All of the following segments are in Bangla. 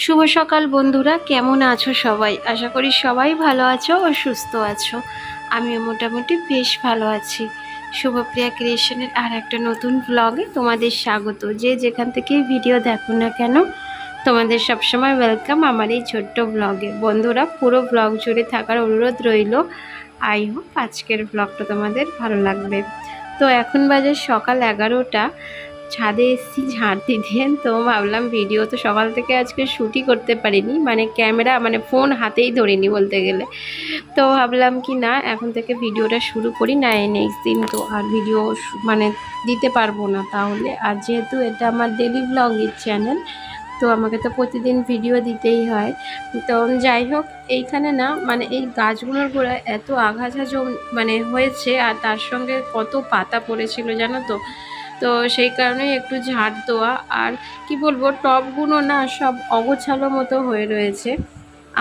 শুভ সকাল বন্ধুরা, কেমন আছো সবাই? আশা করি সবাই ভালো আছো ও সুস্থ আছো। আমিও মোটামুটি বেশ ভালো আছি। শুভপ্রিয়া ক্রিয়েশনের আর একটা নতুন ব্লগে তোমাদের স্বাগত। যে যেখান থেকে ভিডিও দেখো না কেন, তোমাদের সবসময় ওয়েলকাম আমার এই ছোট্ট ব্লগে। বন্ধুরা, পুরো ব্লগ জুড়ে থাকার অনুরোধ রইল। আই হোপ আজকের ব্লগটা তোমাদের ভালো লাগবে। তো এখন বাজে সকাল 11টা। ছাদে এসেছি ঝাড় দিতে, তো ভাবলাম ভিডিও তো সকাল থেকে আজকে শ্যুটই করতে পারিনি, মানে ক্যামেরা ফোন হাতেই ধরিনি বলতে গেলে। তো ভাবলাম কি না, এখন থেকে ভিডিওটা শুরু করি, না নেক্সট দিন তো আর ভিডিও দিতে পারবো না তাহলে। আর যেহেতু এটা আমার ডেলি ব্লগের চ্যানেল, তো আমাকে তো প্রতিদিন ভিডিও দিতেই হয়। তো যাই হোক, এইখানে না এই গাছগুলোর গোড়ায় এত আগাছা হয়েছে, আর তার সঙ্গে কত পাতা পড়েছিল জানো তো। তো সেই কারণেই একটু ঝাড় দেওয়া। আর কি বলবো, টবগুলো না সব অগোছালো মতো হয়ে রয়েছে।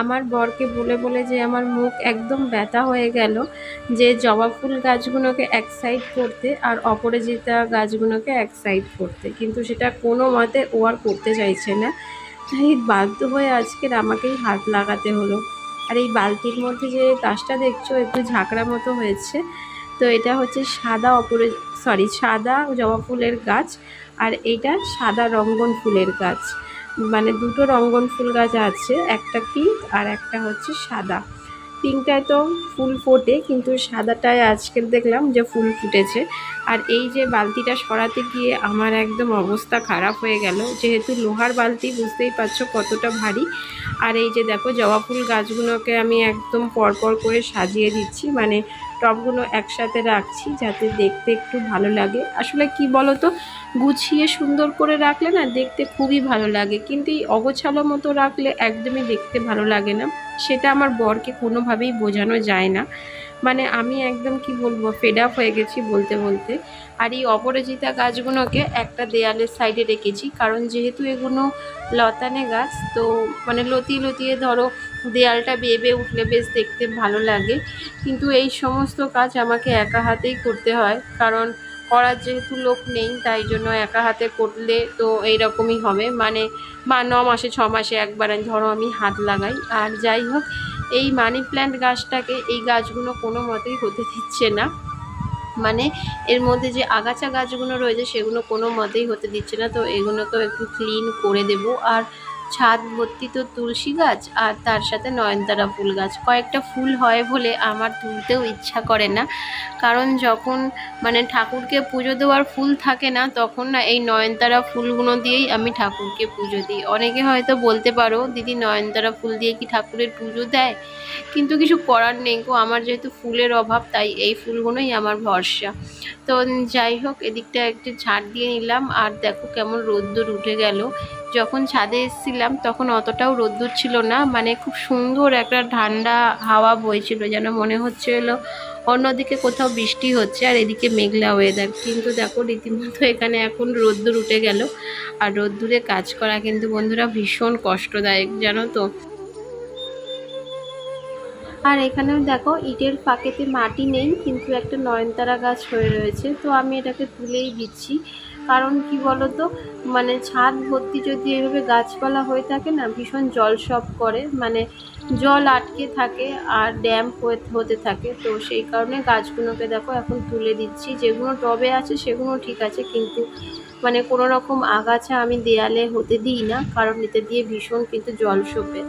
আমার বরকে বলে বলে যে আমার মুখ একদম ব্যথা হয়ে গেল, যে জবা ফুল গাছগুলোকে এক সাইড করতে আর অপরাজিতা গাছগুলোকে এক সাইড করতে, কিন্তু সেটা কোনো মতে ও আর করতে চাইছে না। তাই বাধ্য হয়ে আজকের আমাকেই হাত লাগাতে হলো। আর এই বালতির মধ্যে যে গাছটা দেখছো একটু ঝাঁকড়া মতো হয়েছে, তো এটা হচ্ছে সাদা জবা ফুলের গাছ। আর এইটা সাদা রঙ্গন ফুলের গাছ, দুটো রঙ্গন ফুল গাছ আছে, একটা পিঙ্ক আর একটা হচ্ছে সাদা। পিঙ্কটায় তো ফুল ফোটে, কিন্তু সাদাটায় আজকে দেখলাম যে ফুল ফুটেছে। আর এই যে বালতিটা সরাতে গিয়ে আমার একদম অবস্থা খারাপ হয়ে গেল, যেহেতু লোহার বালতি, বুঝতেই পারছো কতটা ভারী। আর এই যে দেখো, জবা ফুল গাছগুলোকে আমি একদম পরপর করে সাজিয়ে দিচ্ছি, টবগুলো একসাথে রাখছি যাতে দেখতে একটু ভালো লাগে। আসলে কি বলো তো, গুছিয়ে সুন্দর করে রাখলে না দেখতে খুবই ভালো লাগে, কিন্তু এই অগোছালো মতো রাখলে একদমই দেখতে ভালো লাগে না। সেটা আমার বরকে কোনোভাবেই বোঝানো যায় না। আমি একদম কি বলবো, ফেড আপ হয়ে গেছি বলতে বলতে। আর এই অপরাজিতা গাছগুলোকে একটা দেয়ালের সাইডে রেখেছি, কারণ যেহেতু এগুলো লতানে গাছ, তো লতিয়ে লতিয়ে ধরো দেয়ালটা বেয়ে বেয়ে উঠলে বেশ দেখতে ভালো লাগে। কিন্তু এই সমস্ত কাজ আমাকে একা হাতেই করতে হয়, কারণ করার যেহেতু লোক নেই, তাই জন্য একা হাতে করলে তো এইরকমই হবে। 9 মাসে 6 মাসে একবার ধরো আমি হাত লাগাই। আর যাই হোক, এই মানি প্ল্যান্ট গাছটাকে, এই গাছগুলো কোনো মতেই হতে দিচ্ছে না। এর মধ্যে যে আগাছা গাছগুলো রয়েছে সেগুলো কোনো মতেই হতে দিচ্ছে না। তো এগুলোকেও একটু ক্লিন করে দেব। আর ছাদ ভর্তি তো তুলসী গাছ, আর তার সাথে নয়নতারা ফুল গাছ। কয়েকটা ফুল হয় বলে আমার তুলতেও ইচ্ছা করে না, কারণ যখন ঠাকুরকে পুজো দেওয়ার ফুল থাকে না, তখন না এই নয়নতারা ফুলগুলো দিয়েই আমি ঠাকুরকে পুজো দিই। অনেকে হয়তো বলতে পারো, দিদি নয়নতারা ফুল দিয়ে কি ঠাকুরের পুজো দেয়? কিন্তু কিছু করার নেই গো, আমার যেহেতু ফুলের অভাব, তাই এই ফুলগুলোই আমার ভরসা। তো যাই হোক, এদিকটা একটু ঝাড় দিয়ে নিলাম। আর দেখো কেমন রোদ্দুর উঠে গেল। যখন ছাদে এসেছিলাম তখন অতটাও রোদ্দুর ছিল না, খুব সুন্দর একটা ঠান্ডা হাওয়া বইছিল, যেন মনে হচ্ছিল অন্যদিকে কোথাও বৃষ্টি হচ্ছে, আর এদিকে মেঘলা ওয়েদার। কিন্তু দেখো রীতিমতো এখানে এখন রোদ্দুর উঠে গেল। আর রোদ্দুরে কাজ করা কিন্তু বন্ধুরা ভীষণ কষ্টদায়ক, জানো তো। আর এখানেও দেখো ইটের ফাঁকেতে মাটি নেই, কিন্তু একটা নয়নতারা গাছ হয়ে রয়েছে। তো আমি এটাকে তুলেই দিচ্ছি, কারণ কি বলতো, ছাদ ভর্তি যদি এভাবে গাছপালা হয়ে থাকে না, ভীষণ জল সব করে, জল আটকে থাকে আর ড্যাম্প হতে থাকে। তো সেই কারণে গাছগুলোকে দেখো এখন তুলে দিচ্ছি। যেগুলো টবে আছে সেগুলো ঠিক আছে, কিন্তু কোনো রকম আগাছা আমি দেয়ালে হতে দিই না, কারণ এতে দিয়ে ভীষণ কিন্তু জল শোপে।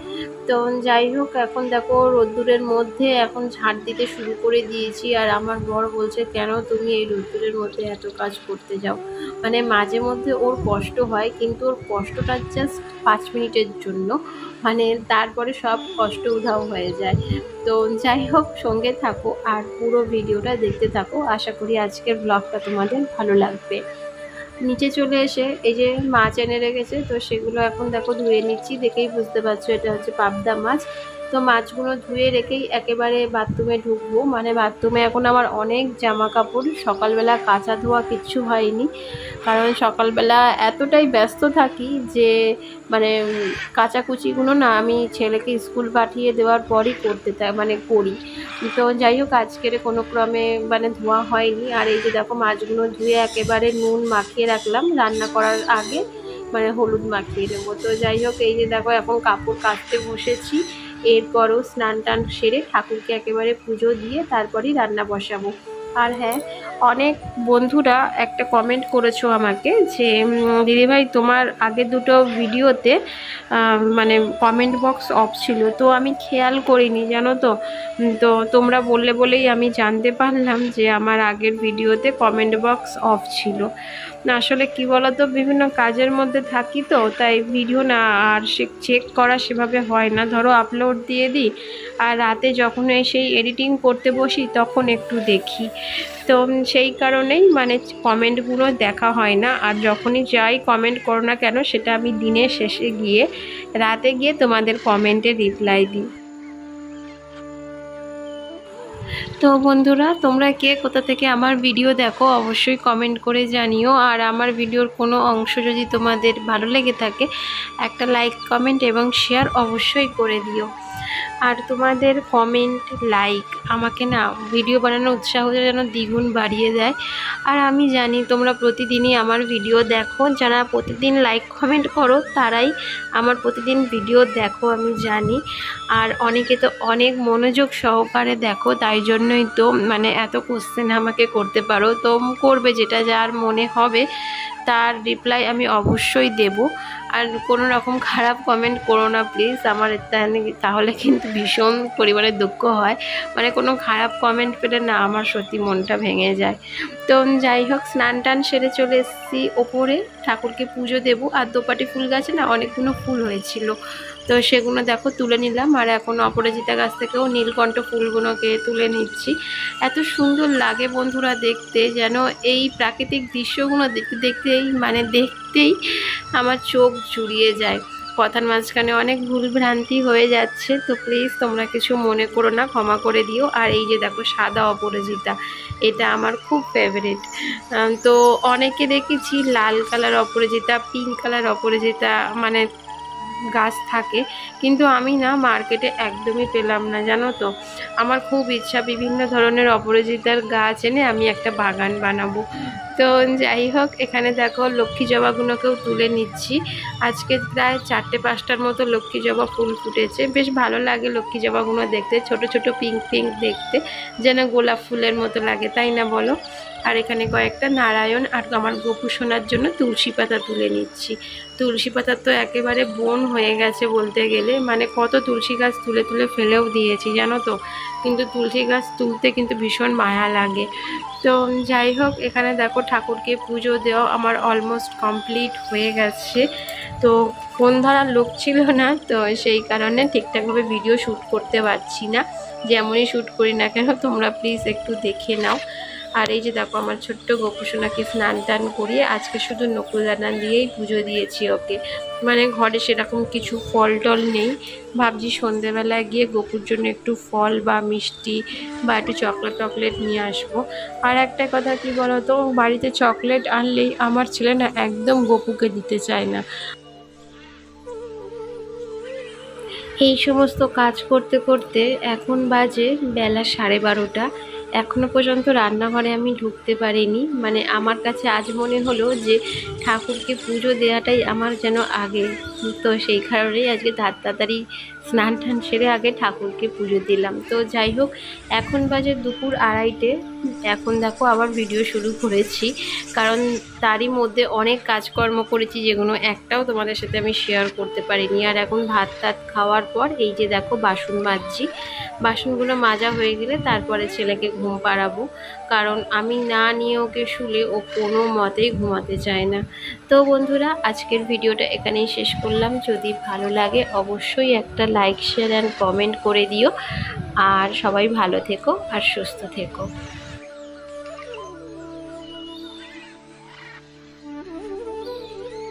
তো যাই হোক, এখন দেখো রোদ্দুরের মধ্যে এখন ঝাড় দিতে শুরু করে দিয়েছি। আর আমার বর বলছে, কেন তুমি এই রোদ্দুরের মধ্যে এত কাজ করতে যাও? মাঝে মধ্যে ওর কষ্ট হয়, কিন্তু ওর কষ্টটা জাস্ট 5 মিনিটের জন্য, তারপরে সব কষ্ট উধাও হয়ে যায়। তো যাই হোক, সঙ্গে থাকো আর পুরো ভিডিওটা দেখতে থাকো। আশা করি আজকের ব্লগটা তোমাদের ভালো লাগবে। নিচে চলে এসে এই যে মাছ এনে রেখেছে, তো সেগুলো এখন দেখো ধুয়ে নিচ্ছি। দেখেই বুঝতে পারছো এটা হচ্ছে পাবদা মাছ। তো মাছগুলো ধুয়ে রেখেই একেবারে বাথরুমে ঢুকবো। বাথরুমে এখন আমার অনেক জামা কাপড়, সকালবেলা কাচা ধোয়া কিচ্ছু হয়নি, কারণ সকালবেলা এতটাই ব্যস্ত থাকি যে কাচাকুচিগুলো না আমি ছেলেকে স্কুল পাঠিয়ে দেওয়ার পরই করি। তো যাই হোক, আজকের কোনো ক্রমে ধোয়া হয়নি। আর এই যে দেখো মাছগুলো ধুয়ে একেবারে নুন মাখিয়ে রাখলাম রান্না করার আগে, মানে হলুদ মাখিয়ে নেবো। তো যাই হোক, এই যে দেখো এখন কাপড় কাচতে বসেছি। এরপরও স্নান টান সেরে ঠাকুরকে একেবারে পুজো দিয়ে তারপরেই রান্না বসাবো। আর হ্যাঁ, অনেক বন্ধুরা একটা কমেন্ট করেছো আমাকে যে দিদিভাই তোমার আগের দুটো ভিডিওতে মানে কমেন্ট বক্স অফ ছিল, তো আমি খেয়াল করিনি জানো তো। তো তোমরা বললে বলেই আমি জানতে পারলাম যে আমার আগের ভিডিওতে কমেন্ট বক্স অফ ছিল। না আসলে কি বলতো, বিভিন্ন কাজের মধ্যে থাকি তো, তাই ভিডিও না আর সে চেক করা সেভাবে হয় না। ধরো আপলোড দিয়ে দিই, আর রাতে যখন সেই এডিটিং করতে বসি তখন একটু দেখি। তো সেই কারণেই মানে কমেন্টগুলো দেখা হয় না। আর যখনই যাই কমেন্ট করো না কেন, সেটা আমি দিনের শেষে গিয়ে রাতে গিয়ে তোমাদের কমেন্টে রিপ্লাই দিই। তো বন্ধুরা, তোমরা কে কোথা থেকে আমার ভিডিও দেখো অবশ্যই কমেন্ট করে জানিও। আর আমার ভিডিওর কোনো অংশ যদি তোমাদের ভালো লেগে থাকে, একটা লাইক কমেন্ট এবং শেয়ার অবশ্যই করে দিও। আর তোমাদের কমেন্ট লাইক আমাকে না ভিডিও বানানোর উৎসাহ যেন দ্বিগুণ বাড়িয়ে দেয়। আর আমি জানি তোমরা প্রতিদিনই আমার ভিডিও দেখো, যারা প্রতিদিন লাইক কমেন্ট করো তারাই আমার প্রতিদিন ভিডিও দেখো, আমি জানি। আর অনেকে তো অনেক মনোযোগ সহকারে দেখো, তাই জন্যই তো মানে এত কোশ্চেন আমাকে করতে পারো। তো করবে, যেটা যার মনে হবে তার রিপ্লাই আমি অবশ্যই দেব। আর কোনো রকম খারাপ কমেন্ট করো না প্লিজ, আমার তাহলে কিন্তু ভীষণ পরিবারের দুঃখ হয়। মানে কোনো খারাপ কমেন্ট পেলে না আমার সত্যি মনটা ভেঙে যায়। তো যাই হোক, স্নান টান সেরে চলে এসেছি ওপরে, ঠাকুরকে পুজো দেবো। আর দোপাটি ফুল গাছে না অনেকগুলো ফুল হয়েছিল, তো সেগুলো দেখো তুলে নিলাম। আর এখন অপরাজিতা গাছ থেকেও নীলকণ্ঠ ফুলগুলোকে তুলে নিচ্ছি। এত সুন্দর লাগে বন্ধুরা দেখতে, যেন এই প্রাকৃতিক দৃশ্যগুলো দেখতে দেখতেই মানে দেখতেই আমার চোখ জুড়িয়ে যায়। কথার মাঝখানে অনেক ভুলভ্রান্তি হয়ে যাচ্ছে, তো প্লিজ তোমরা কিছু মনে করো না, ক্ষমা করে দিও। আর এই যে দেখো সাদা অপরাজিতা, এটা আমার খুব ফেভারিট। তো অনেকে দেখেছি লাল কালার অপরাজিতা, পিঙ্ক কালার অপরাজিতা মানে গাছ থাকে, কিন্তু আমি না মার্কেটে একদমই পেলাম না জানো তো। আমার খুব ইচ্ছা বিভিন্ন ধরনের অপরাজিতার গাছ এনে আমি একটা বাগান বানাবো। তো যাই হোক, এখানে দেখো লক্ষ্মী জবাগুলোকেও তুলে নিচ্ছি। আজকে প্রায় 4-5টার মতো লক্ষ্মী জবা ফুল ফুটেছে, বেশ ভালো লাগে লক্ষ্মী জবাগুলো দেখতে, ছোট ছোট পিঙ্ক পিঙ্ক দেখতে, যেন গোলাপ ফুলের মতো লাগে, তাই না বলো। আর এখানে কয়েকটা নারায়ণ আর আমার গোপু সোনার জন্য তুলসী পাতা তুলে নিচ্ছি। তুলসী পাতা তো একেবারে বন হয়ে গেছে বলতে গেলে, মানে কত তুলসী গাছ তুলে তুলে ফেলেও দিয়েছি জানো তো, কিন্তু তুলসী গাছ তুলতে কিন্তু ভীষণ মায়া লাগে। তো যাই হোক, এখানে দেখো ঠাকুরকে পুজো দেওয়া আমার অলমোস্ট কমপ্লিট হয়ে গেছে। তো ফোন ধরার লোক ছিল না, তো সেই কারণে ঠিকঠাকভাবে ভিডিও শ্যুট করতে পারছি না। যেমনই শ্যুট করি না কেন তোমরা প্লিজ একটু দেখে নাও। আর এই যে দেখো আমার ছোট্ট গোপুসোনাকে স্নান টান করিয়ে আজকে শুধু নকুলদানা দিয়েই পুজো দিয়েছি ওকে। মানে ঘরে সেরকম কিছু ফল টল নেই, ভাবছি সন্ধেবেলায় গিয়ে গোপুর জন্য একটু ফল বা মিষ্টি বা একটু চকলেট টকলেট নিয়ে আসবো। আর একটা কথা কি বলতো, বাড়িতে চকলেট আনলেই আমার ছেলে না একদম গোপুকে দিতে চায় না। এই সমস্ত কাজ করতে করতে এখন বাজে বেলা 12:30। এখনো পর্যন্ত রান্নাঘরে আমি ঢুকতে পারিনি। মানে আমার কাছে আজ মনে হলো যে ঠাকুরকে পুজো দেওয়াটাই আমার যেন আগে। তো সেই কারণেই আজকে তাড়াতাড়ি স্নান টান সেরে আগে ঠাকুরকে পুজো দিলাম। তো যাই হোক, এখন বাজে দুপুর 2:30। এখন দেখো আবার ভিডিও শুরু করেছি, কারণ তারই মধ্যে অনেক কাজকর্ম করেছি যেগুলো একটাও তোমাদের সাথে আমি শেয়ার করতে পারিনি। আর এখন ভাত টাত খাওয়ার পর এই যে দেখো বাসন মাজছি। বাসনগুলো মাজা হয়ে গেলে তারপরে ছেলেকে ঘুম পাড়াবো, কারণ আমি না নিয়ে ওকে শুলে ও কোনো মতেই ঘুমাতে চায় না। তো বন্ধুরা, আজকের ভিডিওটা এখানেই শেষ করলাম। যদি ভালো লাগে অবশ্যই একটা লাইক শেয়ার অ্যান্ড কমেন্ট করে দিও। আর সবাই ভালো থেকো আর সুস্থ থেকো।